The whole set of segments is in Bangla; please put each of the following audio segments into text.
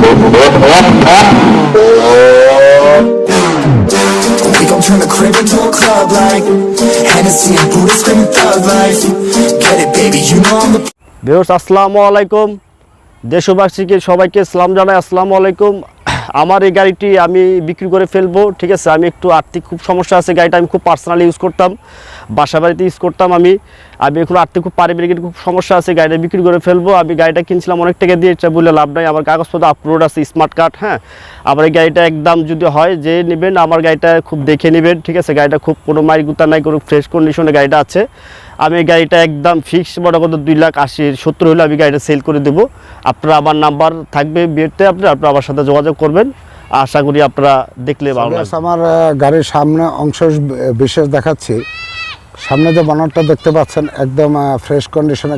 We gon' turn the crib into a club like Hennessy and Buddha screaming thug life. Get it baby, you know I'm the viewers আসসালামু আলাইকুম, দেশবাসীকে সবাইকে সালাম জানাই। আসসালামু আলাইকুম। আমার এই গাড়িটি আমি বিক্রি করে ফেলবো, ঠিক আছে। আমি একটু আর্থিক খুব সমস্যা আছে, গাড়িটা আমি খুব পার্সোনালি ইউজ করতাম, বাসা বাড়িতে ইউজ করতাম। আমি এখন আর্থিক খুব পারিবারিক খুব সমস্যা আছে, গাড়িটা বিক্রি করে ফেলবো। আমি গাড়িটা কিনছিলাম অনেক টাকা দিয়ে, এটা বলে লাভ নাই। আমার কাগজপত্র আপলোড আছে, স্মার্ট কার্ড। হ্যাঁ, আমার এই গাড়িটা একদম যদি হয় যে নেবেন, আমার গাড়িটা খুব দেখে নেবেন, ঠিক আছে। গাড়িটা খুব কোনো মাইগুতা নাই, কোনো ফ্রেশ কন্ডিশনে গাড়িটা আছে। আমি গাড়িটা একদম ফিক্সড বড় কত 2,80,70 হলে আমি গাড়িটা সেল করে দেবো। আপনারা আমার নাম্বার থাকবে বিয়েতে, আপনারা আমার সাথে যোগাযোগ করবেন। আশা করি আপনারা দেখলে ভালো লাগবে। আমার গাড়ির সামনে অংশ বিশেষ দেখাচ্ছি। সামনে যে বানারটা দেখতে পাচ্ছেন একদম ফ্রেশ কন্ডিশনে।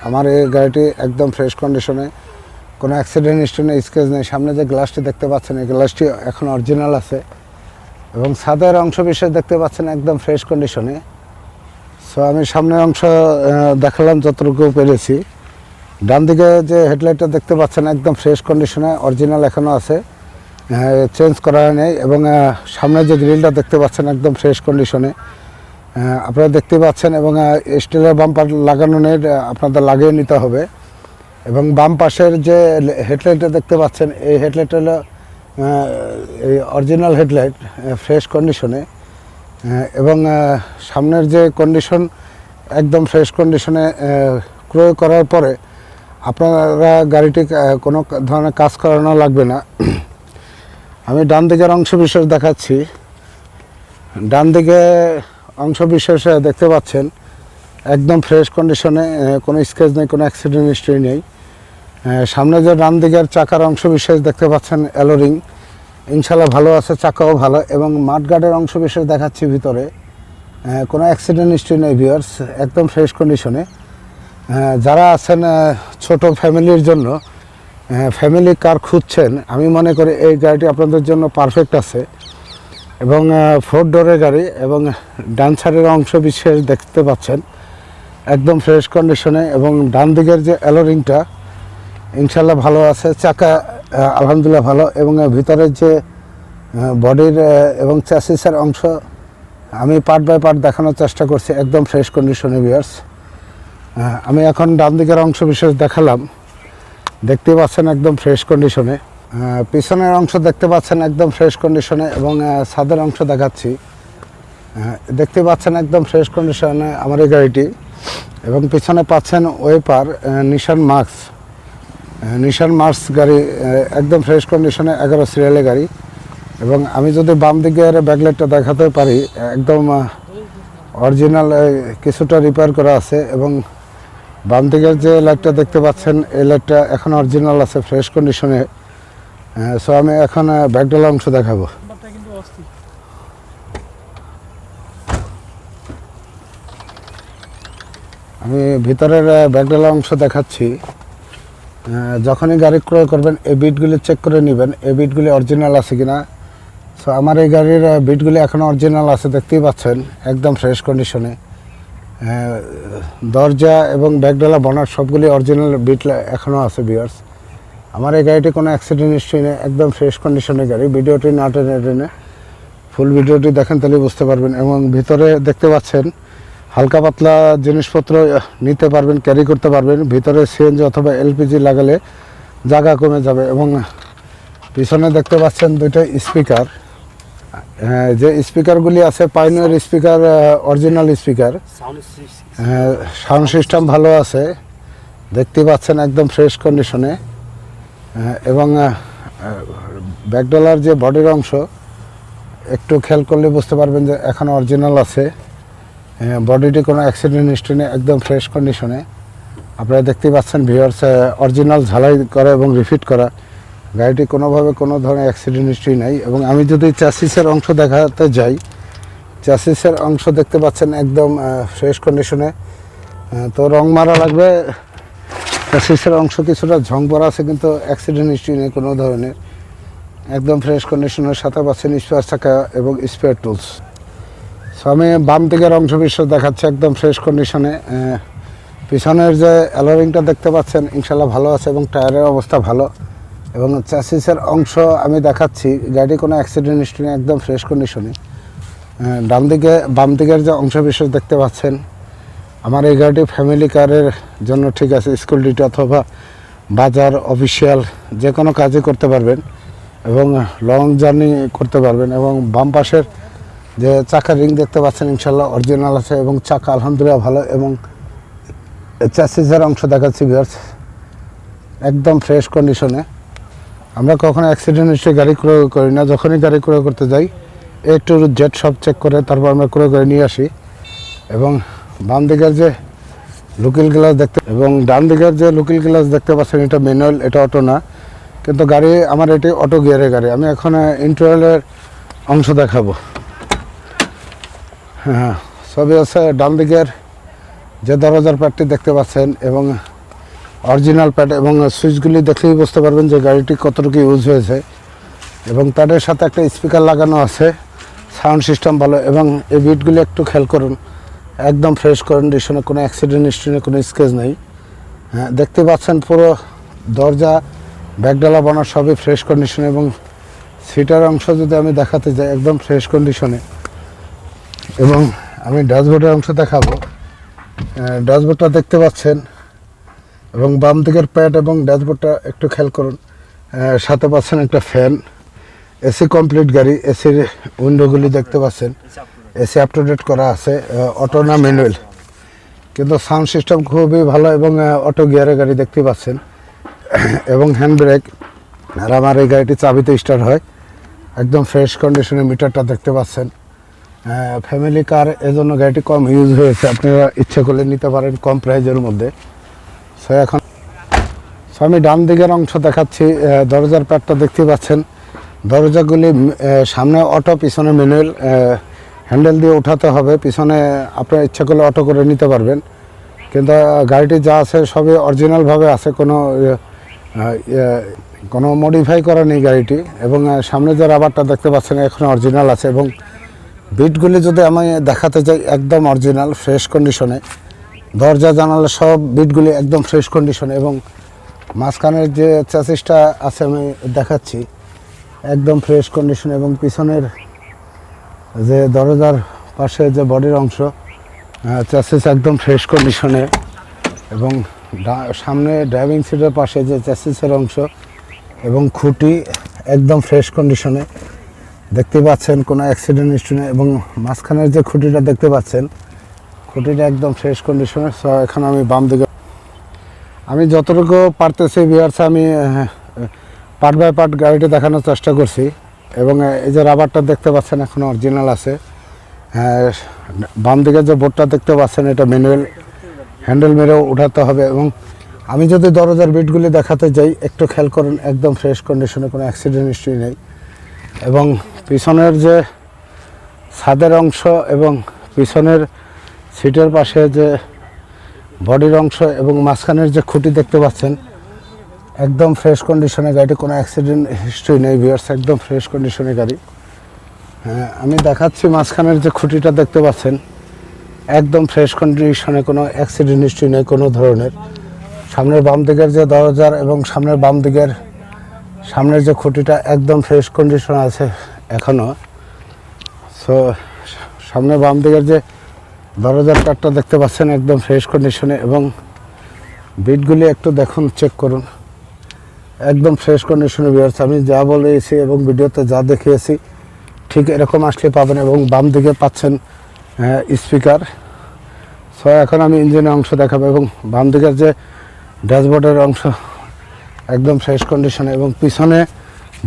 আমার এই গাড়িটি একদম ফ্রেশ কন্ডিশনে, কোনো অ্যাক্সিডেন্ট হিস্ট্রি নেই, স্কেচ নেই। সামনে যে গ্লাসটি দেখতে পাচ্ছেন এই গ্লাসটি এখন অরিজিনাল আছে, এবং ছাদের অংশ বিশেষ দেখতে পাচ্ছেন একদম ফ্রেশ কন্ডিশনে। সো আমি সামনের অংশ দেখালাম যতটুকু পেরেছি। ডান দিকে যে হেডলাইটটা দেখতে পাচ্ছেন একদম ফ্রেশ কন্ডিশনে, অরিজিনাল এখনও আছে, চেঞ্জ করা নেই। এবং সামনে যে গ্রিলটা দেখতে পাচ্ছেন একদম ফ্রেশ কন্ডিশনে আপনারা দেখতে পাচ্ছেন। এবং স্টিলের বাম্পার লাগানো নেই, আপনাদের লাগিয়ে নিতে হবে। এবং বাম পাশের যে হেডলাইটটা দেখতে পাচ্ছেন এই হেডলাইট হলো এই অরিজিনাল হেডলাইট, ফ্রেশ কন্ডিশনে। এবং সামনের যে কন্ডিশন একদম ফ্রেশ কন্ডিশনে। ক্রয় করার পরে আপনারা গাড়িটি কোনো ধরনের কাজ করানো লাগবে না। আমি ডান দিকের অংশ বিশেষ দেখাচ্ছি। ডান দিকে অংশ বিশেষ দেখতে পাচ্ছেন একদম ফ্রেশ কন্ডিশনে, কোনো স্কেচ নেই, কোনো অ্যাক্সিডেন্ট হিস্ট্রি নেই। সামনে যে ডান দিকের চাকার অংশ বিশেষ দেখতে পাচ্ছেন অ্যালোরিং, ইনশাল্লাহ ভালো আছে, চাকাও ভালো। এবং মাঠগার্ডের অংশ বিশেষ দেখাচ্ছি ভিতরে, কোনো অ্যাক্সিডেন্ট হিস্ট্রি নেই ভিউয়ার্স, একদম ফ্রেশ কন্ডিশনে। যারা আছেন ছোট ফ্যামিলির জন্য, ফ্যামিলি কার খুঁজছেন, আমি মনে করি এই গাড়িটি আপনাদের জন্য পারফেক্ট আছে। এবং 4 ডোরের গাড়ি, এবং ডান সাইডের অংশ বিশেষ দেখতে পাচ্ছেন একদম ফ্রেশ কন্ডিশনে। এবং ডান দিকের যে অ্যালোরিংটা ইনশাল্লাহ ভালো আছে, চাকা আলহামদুলিল্লাহ ভালো। এবং ভিতরের যে বডির এবং চ্যাসিসের অংশ আমি পার্ট বাই পার্ট দেখানোর চেষ্টা করছি, একদম ফ্রেশ কন্ডিশনে ভিউয়ার্স। আমি এখন ডান দিকের অংশ বিশেষ দেখালাম, দেখতে পাচ্ছেন একদম ফ্রেশ কন্ডিশনে। পিছনের অংশ দেখতে পাচ্ছেন একদম ফ্রেশ কন্ডিশনে। এবং ছাদের অংশ দেখাচ্ছি, দেখতে পাচ্ছেন একদম ফ্রেশ কন্ডিশনে আমার এই গাড়িটি। এবং পিছনে পাচ্ছেন ওয়েপার নিশান মার্কস গাড়ি, একদম ফ্রেশ কন্ডিশনে, 11 সিরিয়ালের গাড়ি। এবং আমি যদি বাম দিকের ব্যাকলাইটটা দেখাতে পারি, একদম অরিজিনাল, কিছুটা রিপেয়ার করা আছে। এবং বাম দিকের যে লাইটটা দেখতে পাচ্ছেন এই লাইটটা এখন অরিজিনাল আছে, ফ্রেশ কন্ডিশনে। সো আমি এখন ব্যাকডালা অংশ দেখাবো। আমি ভিতরের ব্যাকডালা অংশ দেখাচ্ছি। যখনই গাড়ি ক্রয় করবেন এই বিটগুলি চেক করে নেবেন, এই বিটগুলি অরিজিনাল আছে কিনা। সো আমার এই গাড়ির বিটগুলি এখনও অরিজিনাল আছে, দেখতেই পাচ্ছেন একদম ফ্রেশ কন্ডিশনে। দরজা এবং ব্যাকডালা বনার সবগুলি অরিজিনাল বিট এখনও আছে ভিউয়ার্স। আমার এই গাড়িটি কোনো অ্যাক্সিডেন্ট হিস্ট্রি নেই, একদম ফ্রেশ কন্ডিশনের গাড়ি। ভিডিওটি না টেনে ফুল ভিডিওটি দেখেন, তাহলে বুঝতে পারবেন। এবং ভিতরে দেখতে পাচ্ছেন হালকা পাতলা জিনিসপত্র নিতে পারবেন, ক্যারি করতে পারবেন। ভিতরে সিএনজি অথবা এলপিজি লাগালে জায়গা কমে যাবে। এবং পিছনে দেখতে পাচ্ছেন 2টা স্পিকার, যে স্পিকারগুলি আছে pioneer speaker, original speaker. Sound system ভালো আছে, দেখতে পাচ্ছেন একদম ফ্রেশ কন্ডিশনে। এবং ব্যাকডলার যে বডির অংশ একটু খেয়াল করলে বুঝতে পারবেন যে এখন অরিজিনাল আছে। বডিটি কোনো অ্যাক্সিডেন্ট হিস্ট্রি নেই, একদম ফ্রেশ কন্ডিশনে। আপনারা দেখতেই পাচ্ছেন ভিউয়ার্স, অরিজিনাল ঝালাই করা এবং রিফিট করা গাড়িটি, কোনোভাবে কোনো ধরনের অ্যাক্সিডেন্ট হিস্ট্রি নাই। এবং আমি যদি চ্যাসিসের অংশ দেখাতে যাই, চ্যাসিসের অংশ দেখতে পাচ্ছেন একদম ফ্রেশ কন্ডিশনে। তো রং মারা লাগবে, চ্যাসিসের অংশ কিছুটা ঝং পড়া আছে, কিন্তু অ্যাক্সিডেন্ট হিস্ট্রি নেই কোনো ধরনের, একদম ফ্রেশ কন্ডিশনের। সাথে পাচ্ছেন স্পেয়ার চাকা এবং স্পেয়ার টুলস। সো আমি বাম দিকের অংশ বিশেষ দেখাচ্ছি একদম ফ্রেশ কন্ডিশনে। পিছনের যে অ্যালোরিংটা দেখতে পাচ্ছেন ইনশাল্লাহ ভালো আছে এবং টায়ারের অবস্থা ভালো। এবং চ্যাসিসের অংশ আমি দেখাচ্ছি, গাড়ি কোনো অ্যাক্সিডেন্ট হিস্ট্রি নেই, একদম ফ্রেশ কন্ডিশনে। বাম দিকের যে অংশ বিশেষ দেখতে পাচ্ছেন, আমার এই গাড়িটি ফ্যামিলি কারের জন্য ঠিক আছে, স্কুল ডিউটি অথবা বাজার অফিসিয়াল যে কোনো কাজই করতে পারবেন এবং লং জার্নি করতে পারবেন। এবং বাম পাশের যে চাকার রিং দেখতে পাচ্ছেন ইনশাল্লাহ অরিজিনাল আছে এবং চাকা আলহামদুলিল্লাহ ভালো। এবং চ্যাসিসের অংশ দেখাচ্ছি ভিউয়ার্স, একদম ফ্রেশ কন্ডিশনে। আমরা কখনো অ্যাক্সিডেন্ট হিস্ট্রি গাড়ি ক্রয় করি না, যখনই গাড়ি ক্রয় করতে যাই A to Z সব চেক করে তারপর আমরা ক্রয় করে নিয়ে আসি। এবং বাম দিকের যে লুকিং গ্লাস দেখতে এবং ডান দিকের যে লুকিং গ্লাস দেখতে পাচ্ছেন, এটা ম্যানুয়াল, এটা অটো না, কিন্তু গাড়ি আমার এটি অটো গিয়ারের গাড়ি। আমি এখন ইন্টেরিয়রের অংশ দেখাবো। হ্যাঁ, সবই আছে। ডান দিকের যে দরজার প্যাডটি দেখতে পাচ্ছেন এবং অরিজিনাল প্যাড, এবং সুইচগুলি দেখলেই বুঝতে পারবেন যে গাড়িটি কতটুকু ইউজ হয়েছে। এবং প্যাডের সাথে একটা স্পিকার লাগানো আছে, সাউন্ড সিস্টেম ভালো। এবং এই বিটগুলি একটু খেয়াল করুন, একদম ফ্রেশ কন্ডিশনে, কোনো অ্যাক্সিডেন্ট হিস্ট্রি নেই, কোনো স্কেচ নেই। হ্যাঁ, দেখতে পাচ্ছেন পুরো দরজা ব্যাকডালা বানার সবই ফ্রেশ কন্ডিশনে। এবং সিটার অংশ যদি আমি দেখাতে যাই, একদম ফ্রেশ কন্ডিশনে। এবং আমি ড্যাশবোর্ডের অংশ দেখাবো। ড্যাশবোর্ডটা দেখতে পাচ্ছেন এবং বাম দিকের প্যাড এবং ড্যাশবোর্ডটা একটু খেয়াল করুন। সাথে পাচ্ছেন একটা ফ্যান, এসি কমপ্লিট গাড়ি, এসির উইন্ডোগুলি দেখতে পাচ্ছেন, এসি আপ টু ডেট করা আছে, অটো না ম্যানুয়াল, কিন্তু সাউন্ড সিস্টেম খুবই ভালো। এবং অটো গিয়ারের গাড়ি দেখতে পাচ্ছেন এবং হ্যান্ড ব্রেক। আর আমার এই গাড়িটি চাবিতে স্টার্ট হয়, একদম ফ্রেশ কন্ডিশনে। মিটারটা দেখতে পাচ্ছেন, ফ্যামিলি কার, এজন্য গাড়িটি কম ইউজ হয়েছে, আপনারা ইচ্ছে করলে নিতে পারেন কম প্রাইজের মধ্যে। এখন আমি ডান দিকের অংশ দেখাচ্ছি। দরজার প্যাডটা দেখতে পাচ্ছেন, দরজাগুলি সামনে অটো, পিছনে ম্যানুয়াল, হ্যান্ডেল দিয়ে উঠাতে হবে। পিছনে আপনার ইচ্ছা করলে অটো করে নিতে পারবেন, কিন্তু গাড়িটি যা আছে সবই অরিজিনালভাবে আছে, কোনো মডিফাই করা নেই গাড়িটি। এবং সামনে যে রাবারটা দেখতে পাচ্ছেন এখন অরিজিনাল আছে। এবং বিটগুলি যদি আমি দেখাতে যাই, একদম অরিজিনাল ফ্রেশ কন্ডিশনে। দরজা জানালা সব বিটগুলি একদম ফ্রেশ কন্ডিশনে। এবং মাঝখানের যে চ্যাসিসটা আছে আমি দেখাচ্ছি, একদম ফ্রেশ কন্ডিশন। এবং পিছনের যে দরজার পাশে যে বডির অংশ, চ্যাসিস একদম ফ্রেশ কন্ডিশনে। এবং সামনে ড্রাইভিং সিটের পাশে যে চ্যাসিসের অংশ এবং খুঁটি একদম ফ্রেশ কন্ডিশনে দেখতে পাচ্ছেন, কোনো অ্যাক্সিডেন্ট হিস্ট্রি নেই। এবং মাঝখানের যে খুঁটিটা দেখতে পাচ্ছেন, খুঁটিটা একদম ফ্রেশ কন্ডিশনে। সো এখন আমি বাম দিকে, আমি যতটুকু পারতেছি ভিউয়ার্স, আমি পার্ট বাই পার্ট গাড়িটা দেখানোর চেষ্টা করছি। এবং এই যে রাবারটা দেখতে পাচ্ছেন এখন অরিজিনাল আছে। বাম দিকে যে বোর্ডটা দেখতে পাচ্ছেন, এটা ম্যানুয়াল, হ্যান্ডেল মেরেও উঠাতে হবে। এবং আমি যদি দরজার বিটগুলি দেখাতে যাই, একটু খেয়াল করুন, একদম ফ্রেশ কন্ডিশনে, কোনো অ্যাক্সিডেন্ট হিস্ট্রি নেই। এবং পিছনের যে ছাদের অংশ এবং পিছনের সিটের পাশে যে বডির অংশ এবং মাঝখানের যে খুঁটি দেখতে পাচ্ছেন, একদম ফ্রেশ কন্ডিশনে গাড়িটি, কোনো অ্যাক্সিডেন্ট হিস্ট্রি নেই ভিউয়ার্স, একদম ফ্রেশ কন্ডিশনে গাড়ি। হ্যাঁ, আমি দেখাচ্ছি মাঝখানের যে খুঁটিটা দেখতে পাচ্ছেন, একদম ফ্রেশ কন্ডিশনে, কোনো অ্যাক্সিডেন্ট হিস্ট্রি নেই কোনো ধরনের। সামনের বাম দিকের যে দরজার এবং সামনের বাম দিকের সামনের যে খুঁটিটা একদম ফ্রেশ কন্ডিশন আছে এখনও। সো সামনের বাম দিকের যে দরজার প্যাডটা দেখতে পাচ্ছেন, একদম ফ্রেশ কন্ডিশনে। এবং বিটগুলি একটু দেখুন, চেক করুন, একদম ফ্রেশ কন্ডিশনে ভিউয়ার্স। আমি যা বলেছি এবং ভিডিওতে যা দেখিয়েছি ঠিক এরকম আসলে পাবেন। এবং বাম দিকে পাচ্ছেন স্পিকার। সো এখন আমি ইঞ্জিনের অংশ দেখাবো। এবং বাম দিকের যে ড্যাশবোর্ডের অংশ একদম ফ্রেশ কন্ডিশনে। এবং পিছনে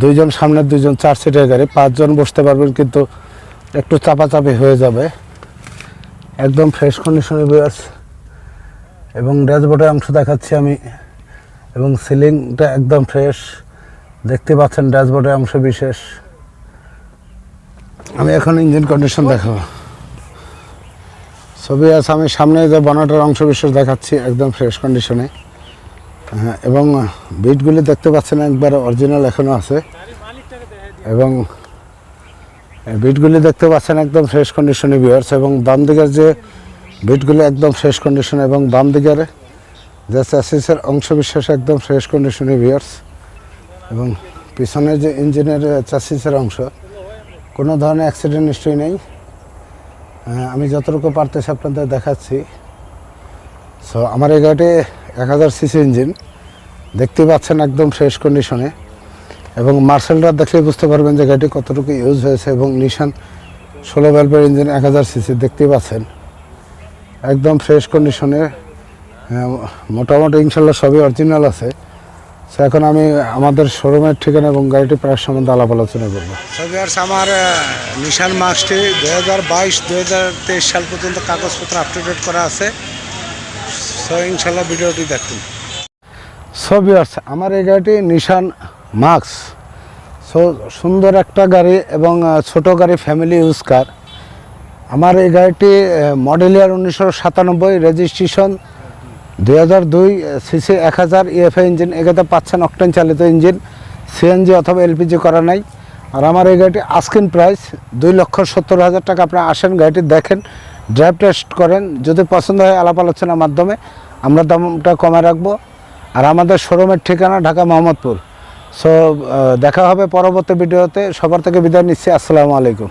দুইজন, সামনে দুইজন, 4 সিটের গাড়ি, 5 জন বসতে পারবেন, কিন্তু একটু চাপাচাপি হয়ে যাবে। একদম ফ্রেশ কন্ডিশনে ভিউয়ার্স। এবং ড্যাশবোর্ডের অংশ দেখাচ্ছি আমি। এবং সিলিংটা একদম ফ্রেশ দেখতে পাচ্ছেন, ড্যাশবোর্ডের অংশ বিশেষ। আমি এখন ইঞ্জিন কন্ডিশন দেখাবো। ছবি আছে, আমি সামনে যে বনেটের অংশ বিশেষ দেখাচ্ছি, একদম ফ্রেশ কন্ডিশনে। হ্যাঁ, এবং বিটগুলি দেখতে পাচ্ছেন একবার অরিজিনাল এখনও আছে। এবং বিটগুলি দেখতে পাচ্ছেন একদম ফ্রেশ কন্ডিশনে ভিউয়ার্স। এবং বাম দিকের যে বিটগুলি একদম ফ্রেশ কন্ডিশনে। এবং বাম দিকের যে চ্যাসিসের অংশ বিশেষ একদম ফ্রেশ কন্ডিশনে ভিউয়ার্স। এবং পিছনে যে ইঞ্জিনের চাসিসের অংশ কোনো ধরনের অ্যাক্সিডেন্ট নিশ্চয়ই নেই। আমি যতটুকু পারতেছি আপনাদের দেখাচ্ছি। সো আমার এই গাড়িটি 1000 সিসি ইঞ্জিন, দেখতে পাচ্ছেন একদম ফ্রেশ কন্ডিশনে, এবং মার্সেলটা দেখলেই বুঝতে পারবেন যে গাড়িটি কতটুকু ইউজ হয়েছে। এবং নিশান 16 ভ্যালভের ইঞ্জিন 1000 সিসি, দেখতেই পাচ্ছেন একদম ফ্রেশ কন্ডিশনে। মোটামুটি ইনশাল্লাহ সবই অরিজিনাল আছে। সো এখন আমি আমাদের শোরুমের ঠিকানা এবং গাড়িটি প্রায় সম্বন্ধে আলাপ আলোচনা করবো। আমার নিশান মার্কসটি 2022-2023 সাল পর্যন্ত কাগজপত্র আপ টু ডেট করা আছে। সো ইনশাল্লাহ ভিডিওটি দেখুন। সো ভিউয়ার্স, আমার এই গাড়িটি নিশান মার্কস। সো সুন্দর একটা গাড়ি এবং ছোট গাড়ি, ফ্যামিলি ইউজ কার। আমার এই গাড়িটি মডেল ইয়ার 1997, রেজিস্ট্রেশন 2002, সিসি 1000, ইএফআই ইঞ্জিন। এটাতে পাচ্ছেন অকটেন চালিত ইঞ্জিন, সিএনজি অথবা এলপিজি করা নাই। আর আমার এই গাড়িটি আস্কিং প্রাইস 2,70,000 টাকা। আপনারা আসেন, গাড়িটি দেখেন, ড্রাইভ টেস্ট করেন, যদি পছন্দ হয় আলাপ আলোচনার মাধ্যমে আমরা দামটা কমে রাখবো। আর আমাদের শোরুমের ঠিকানা ঢাকা মোহাম্মদপুর। সো দেখা হবে পরবর্তী ভিডিওতে। সবার থেকে বিদায় নিচ্ছি। আসসালামু আলাইকুম।